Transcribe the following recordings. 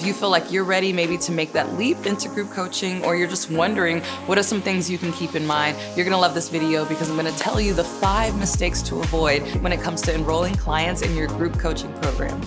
you feel like you're ready maybe to make that leap into group coaching, or you're just wondering what are some things you can keep in mind, you're gonna love this video because I'm gonna tell you the 5 mistakes to avoid when it comes to enrolling clients in your group coaching program.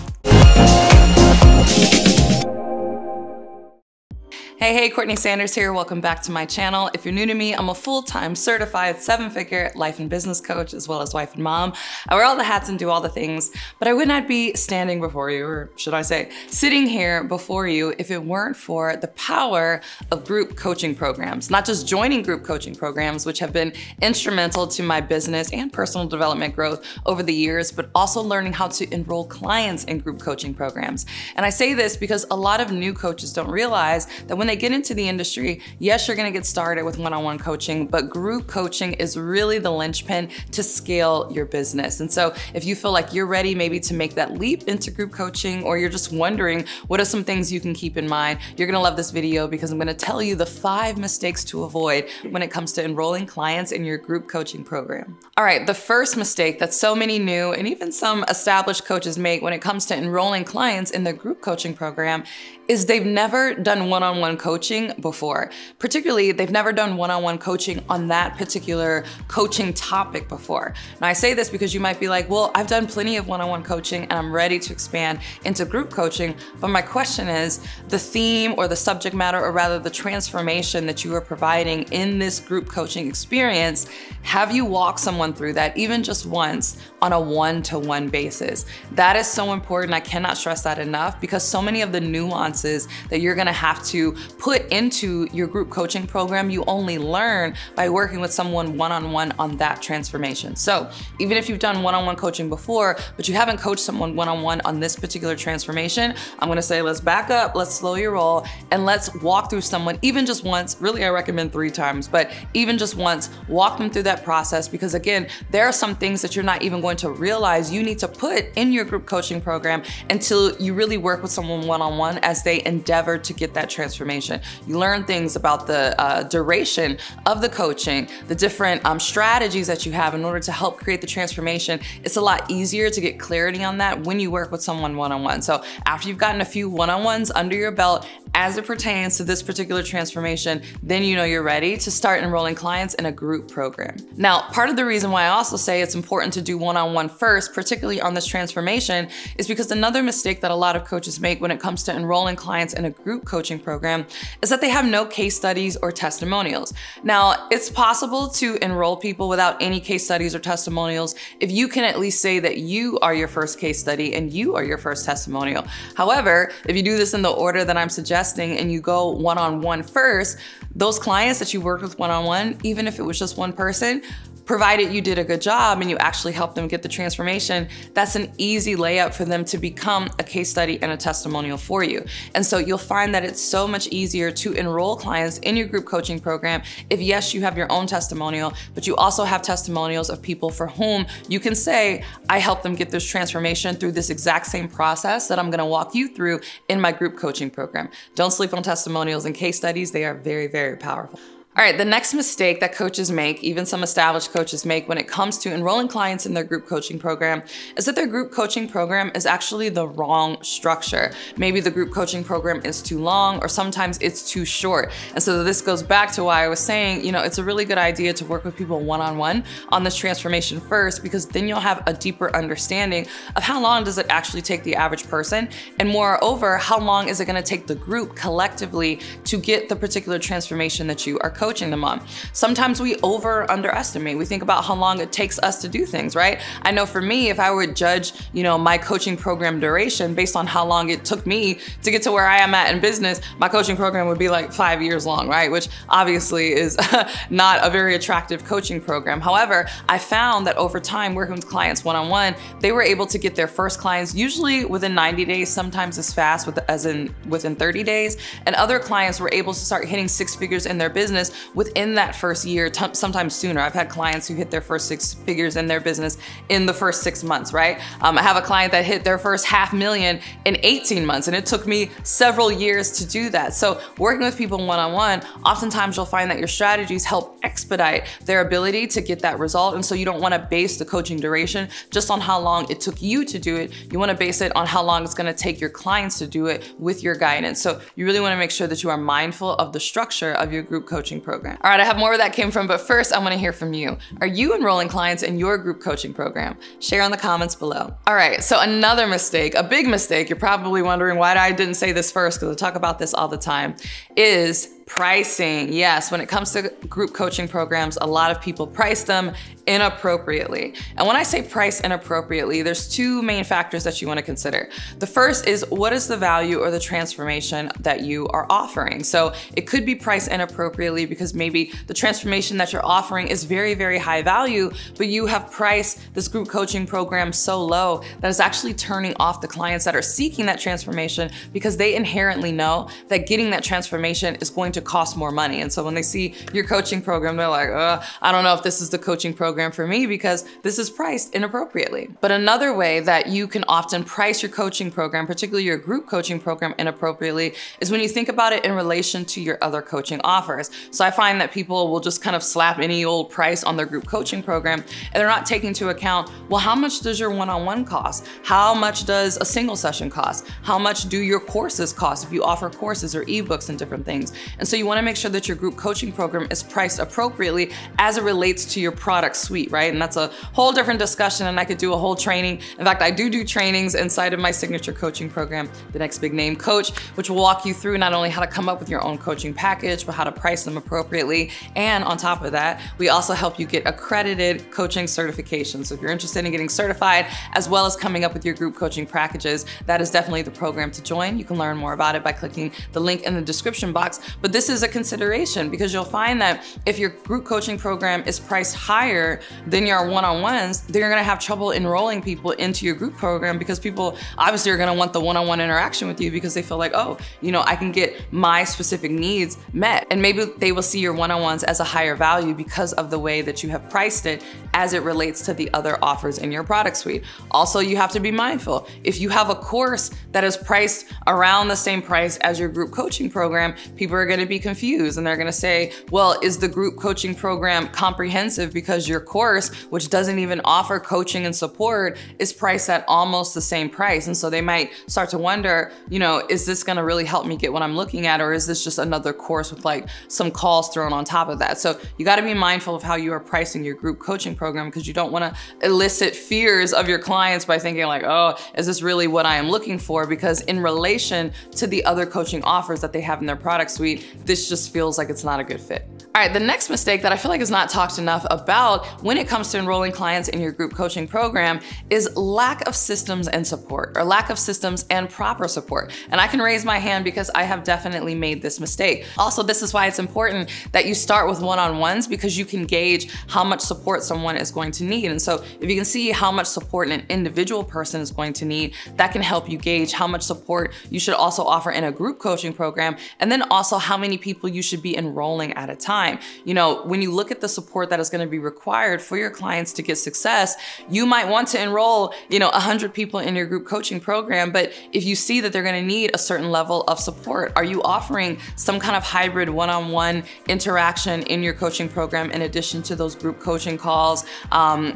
Hey, Courtney Sanders here. Welcome back to my channel. If you're new to me, I'm a full-time certified 7-figure life and business coach, as well as wife and mom. I wear all the hats and do all the things, but I would not be standing before you, or should I say, sitting here before you if it weren't for the power of group coaching programs. Not just joining group coaching programs, which have been instrumental to my business and personal development growth over the years, but also learning how to enroll clients in group coaching programs. And I say this because a lot of new coaches don't realize that when they get into the industry, yes, you're gonna get started with one-on-one coaching, but group coaching is really the linchpin to scale your business. And so if you feel like you're ready maybe to make that leap into group coaching, or you're just wondering what are some things you can keep in mind, you're gonna love this video because I'm gonna tell you the 5 mistakes to avoid when it comes to enrolling clients in your group coaching program. All right, the first mistake that so many new and even some established coaches make when it comes to enrolling clients in their group coaching program is they've never done one-on-one coaching before. Particularly, they've never done one-on-one coaching on that particular coaching topic before. Now, I say this because you might be like, well, I've done plenty of one-on-one coaching and I'm ready to expand into group coaching. But my question is, the theme or the subject matter, or rather the transformation that you are providing in this group coaching experience, have you walked someone through that even just once on a one-to-one basis? That is so important. I cannot stress that enough, because so many of the nuances that you're gonna have to put into your group coaching program, you only learn by working with someone one-on-one on that transformation. So even if you've done one-on-one coaching before, but you haven't coached someone one-on-one on this particular transformation, I'm gonna say, let's back up, let's slow your roll, and let's walk through someone even just once. Really, I recommend 3 times, but even just once, walk them through that process, because again, there are some things that you're not even going to realize you need to put in your group coaching program until you really work with someone one-on-one as they endeavor to get that transformation. You learn things about the duration of the coaching, the different strategies that you have in order to help create the transformation. It's a lot easier to get clarity on that when you work with someone one-on-one. So after you've gotten a few one-on-ones under your belt as it pertains to this particular transformation, then you know you're ready to start enrolling clients in a group program. Now, part of the reason why I also say it's important to do one-on-one first, particularly on this transformation, is because another mistake that a lot of coaches make when it comes to enrolling clients in a group coaching program is that they have no case studies or testimonials. Now, it's possible to enroll people without any case studies or testimonials if you can at least say that you are your first case study and you are your first testimonial. However, if you do this in the order that I'm suggesting and you go one-on-one first, those clients that you worked with one-on-one, even if it was just one person, provided you did a good job and you actually helped them get the transformation, that's an easy layup for them to become a case study and a testimonial for you. And so you'll find that it's so much easier to enroll clients in your group coaching program if, yes, you have your own testimonial, but you also have testimonials of people for whom you can say, I helped them get this transformation through this exact same process that I'm gonna walk you through in my group coaching program. Don't sleep on testimonials and case studies. They are very, very powerful. All right, the next mistake that coaches make, even some established coaches make when it comes to enrolling clients in their group coaching program, is that their group coaching program is actually the wrong structure. Maybe the group coaching program is too long, or sometimes it's too short. And so this goes back to why I was saying, you know, it's a really good idea to work with people one-on-one on this transformation first, because then you'll have a deeper understanding of how long does it actually take the average person, and moreover, how long is it gonna take the group collectively to get the particular transformation that you are coaching them on. Sometimes we underestimate. We think about how long it takes us to do things, right? I know for me, if I would judge, you know, my coaching program duration based on how long it took me to get to where I am at in business, my coaching program would be like 5 years long, right? Which obviously is not a very attractive coaching program. However, I found that over time, working with clients one-on-one, they were able to get their first clients usually within 90 days, sometimes as fast within 30 days. And other clients were able to start hitting 6 figures in their business business within that first year, sometimes sooner. I've had clients who hit their first 6 figures in their business in the first 6 months, right? I have a client that hit their first $500,000 in 18 months, and it took me several years to do that. So working with people one-on-one, oftentimes you'll find that your strategies help expedite their ability to get that result. And so you don't want to base the coaching duration just on how long it took you to do it. You want to base it on how long it's going to take your clients to do it with your guidance. So you really want to make sure that you are mindful of the structure of your group coaching program. All right, I have more where that came from, but first I want to hear from you. Are you enrolling clients in your group coaching program? Share in the comments below. All right, so another mistake, a big mistake, you're probably wondering why I didn't say this first, because I talk about this all the time, is pricing. Yes, when it comes to group coaching programs, a lot of people price them inappropriately. And when I say price inappropriately, there's 2 main factors that you want to consider. The first is, what is the value or the transformation that you are offering? So it could be priced inappropriately because maybe the transformation that you're offering is very, very high value, but you have priced this group coaching program so low that it's actually turning off the clients that are seeking that transformation, because they inherently know that getting that transformation is going to cost more money. And so when they see your coaching program, they're like, I don't know if this is the coaching program for me because this is priced inappropriately. But another way that you can often price your coaching program, particularly your group coaching program, inappropriately is when you think about it in relation to your other coaching offers. So I find that people will just kind of slap any old price on their group coaching program, and they're not taking into account, well, how much does your one-on-one cost? How much does a single session cost? How much do your courses cost if you offer courses or ebooks and different things? And so you want to make sure that your group coaching program is priced appropriately as it relates to your product suite, right? And that's a whole different discussion, and I could do a whole training. In fact, I do trainings inside of my signature coaching program, The Next Big Name Coach, which will walk you through not only how to come up with your own coaching package, but how to price them appropriately. And on top of that, we also help you get accredited coaching certification. So if you're interested in getting certified, as well as coming up with your group coaching packages, that is definitely the program to join. You can learn more about it by clicking the link in the description box. But this is a consideration, because you'll find that if your group coaching program is priced higher than your one-on-ones, then you're gonna have trouble enrolling people into your group program, because people obviously are gonna want the one-on-one interaction with you because they feel like, oh, you know, I can get my specific needs met. And maybe they will see your one-on-ones as a higher value because of the way that you have priced it as it relates to the other offers in your product suite. Also, you have to be mindful. If you have a course that is priced around the same price as your group coaching program, people are gonna be confused, and they're gonna say, well, is the group coaching program comprehensive because your course, which doesn't even offer coaching and support, is priced at almost the same price? And so they might start to wonder, you know, is this gonna really help me get what I'm looking at, or is this just another course with like some calls thrown on top of that? So you gotta be mindful of how you are pricing your group coaching program, because you don't wanna elicit fears of your clients by thinking like, oh, is this really what I am looking for? Because in relation to the other coaching offers that they have in their product suite, this just feels like it's not a good fit. All right, the next mistake that I feel like is not talked enough about when it comes to enrolling clients in your group coaching program is lack of systems and support, or lack of systems and proper support. And I can raise my hand because I have definitely made this mistake. Also, this is why it's important that you start with one-on-ones, because you can gauge how much support someone is going to need. And so if you can see how much support an individual person is going to need, that can help you gauge how much support you should also offer in a group coaching program, and then also how many people you should be enrolling at a time. You know, when you look at the support that is going to be required for your clients to get success, you might want to enroll, 100 people in your group coaching program, but if you see that they're going to need a certain level of support, are you offering some kind of hybrid one-on-one interaction in your coaching program in addition to those group coaching calls?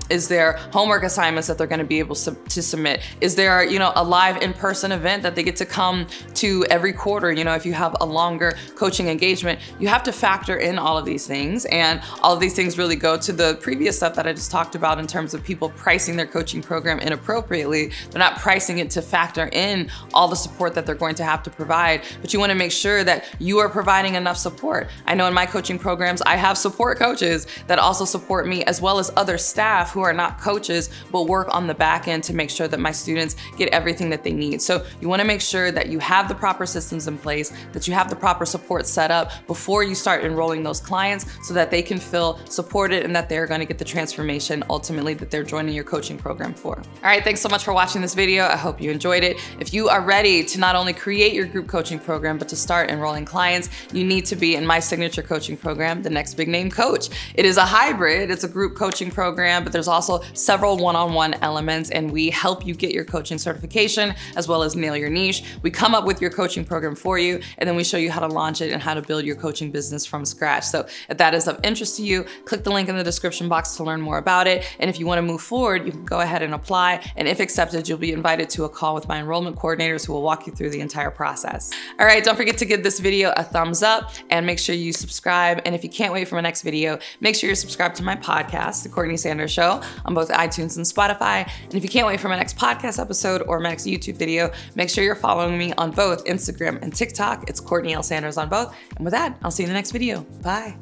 Is there homework assignments that they're going to be able to submit? Is there, a live in-person event that they get to come to every quarter? If you have a longer coaching engagement, you have to factor in all of these things. And all of these things really go to the previous stuff that I just talked about in terms of people pricing their coaching program inappropriately. They're not pricing it to factor in all the support that they're going to have to provide, but you want to make sure that you are providing enough support. I know in my coaching programs, I have support coaches that also support me, as well as other staff who are not coaches, but work on the back end to make sure that my students get everything that they need. So you want to make sure that you have the proper systems in place, that you have the proper support set up before you start enrolling those clients so that they can feel supported and that they're going to get the transformation ultimately that they're joining your coaching program for. All right, thanks so much for watching this video. I hope you enjoyed it. If you are ready to not only create your group coaching program, but to start enrolling clients, you need to be in my signature coaching program, The Next Big Name Coach. It is a hybrid, it's a group coaching program, but there's also several one-on-one elements, and we help you get your coaching certification as well as nail your niche. We come up with your coaching program for you, and then we show you how to launch it and how to build your coaching business from scratch. So if that is of interest to you, click the link in the description box to learn more about it. And if you want to move forward, you can go ahead and apply. And if accepted, you'll be invited to a call with my enrollment coordinators who will walk you through the entire process. All right, don't forget to give this video a thumbs up and make sure you subscribe. And if you can't wait for my next video, make sure you're subscribed to my podcast, The Courtney Sanders Show, on both iTunes and Spotify. And if you can't wait for my next podcast episode or my next YouTube video, make sure you're following me on both Instagram and TikTok. It's CourtneyLSanders on both. And with that, I'll see you in the next video. Bye.